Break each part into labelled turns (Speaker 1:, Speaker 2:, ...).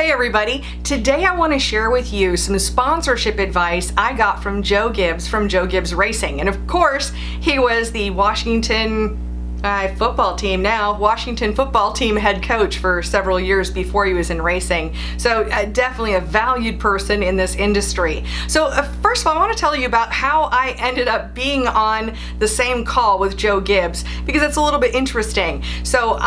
Speaker 1: Hey everybody, today I want to share with you some sponsorship advice I got from Joe Gibbs from Joe Gibbs Racing. And of course, he was the Washington football team head coach for several years before he was in racing. So definitely a valued person in this industry. So first of all, I want to tell you about how I ended up being on the same call with Joe Gibbs, because it's a little bit interesting. So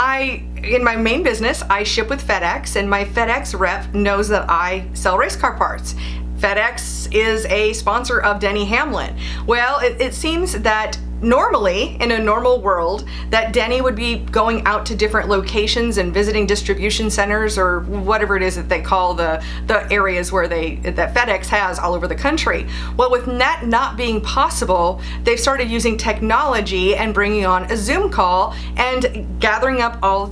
Speaker 1: in my main business, I ship with FedEx, and my FedEx rep knows that I sell race car parts. FedEx is a sponsor of Denny Hamlin. Well, it seems that normally, in a normal world, that Denny would be going out to different locations and visiting distribution centers, or whatever it is that they call the areas where that FedEx has all over the country. Well, with that not being possible, they've started using technology and bringing on a Zoom call and gathering up all of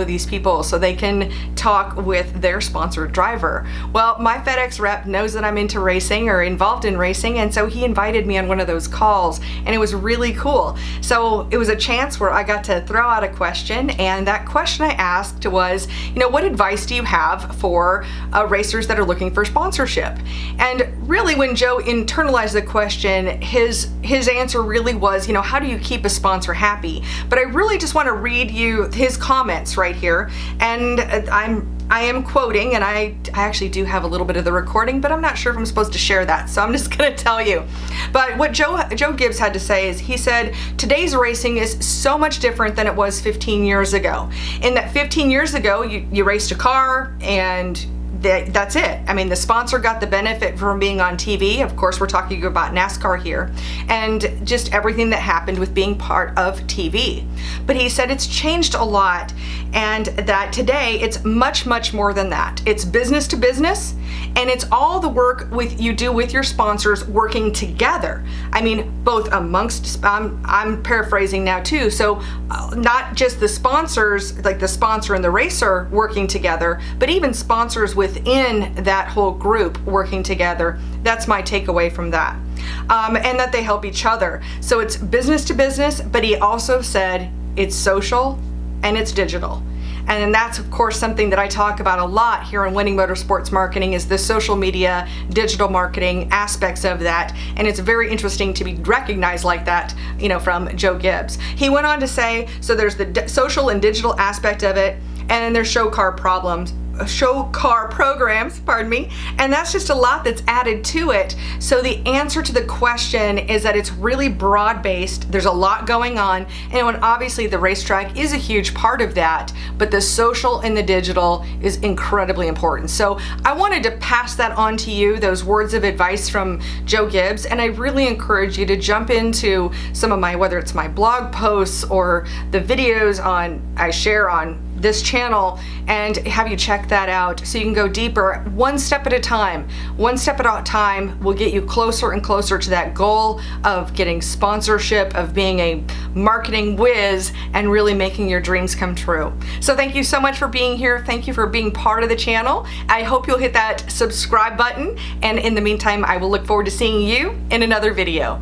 Speaker 1: these people so they can talk with their sponsored driver. Well, my FedEx rep knows that I'm into racing or involved in racing, and so he invited me on one of those calls, and it was really cool. So it was a chance where I got to throw out a question, and that question I asked was, what advice do you have for racers that are looking for sponsorship? And really, when Joe internalized the question, his answer really was, how do you keep a sponsor happy? But I really just want to read you his comments right here, and I am quoting, and I actually do have a little bit of the recording, but I'm not sure if I'm supposed to share that, so I'm just going to tell you. But what Joe Gibbs had to say is, he said, today's racing is so much different than it was 15 years ago. In that 15 years ago, you raced a car, and that's it. I mean, the sponsor got the benefit from being on TV. Of course, we're talking about NASCAR here, and just everything that happened with being part of TV. But he said it's changed a lot, and that today it's much, much more than that. It's business to business, and it's all the work you do with your sponsors working together. I mean, both amongst, I'm paraphrasing now too, so not just the sponsors, like the sponsor and the racer working together, but even sponsors within that whole group working together. That's my takeaway from that. And that they help each other. So it's business to business, but he also said it's social and it's digital. And that's, of course, something that I talk about a lot here on Winning Motorsports Marketing, is the social media, digital marketing aspects of that. And it's very interesting to be recognized like that, from Joe Gibbs. He went on to say, so there's the social and digital aspect of it, and then there's show car programs, and that's just a lot that's added to it. So the answer to the question is that it's really broad-based. There's a lot going on, and obviously the racetrack is a huge part of that, but the social and the digital is incredibly important. So I wanted to pass that on to you, those words of advice from Joe Gibbs, and I really encourage you to jump into some of whether it's my blog posts or the videos I share on this channel, and have you check that out so you can go deeper, one step at a time. One step at a time will get you closer and closer to that goal of getting sponsorship, of being a marketing whiz, and really making your dreams come true. So thank you so much for being here. Thank you for being part of the channel. I hope you'll hit that subscribe button, and in the meantime, I will look forward to seeing you in another video.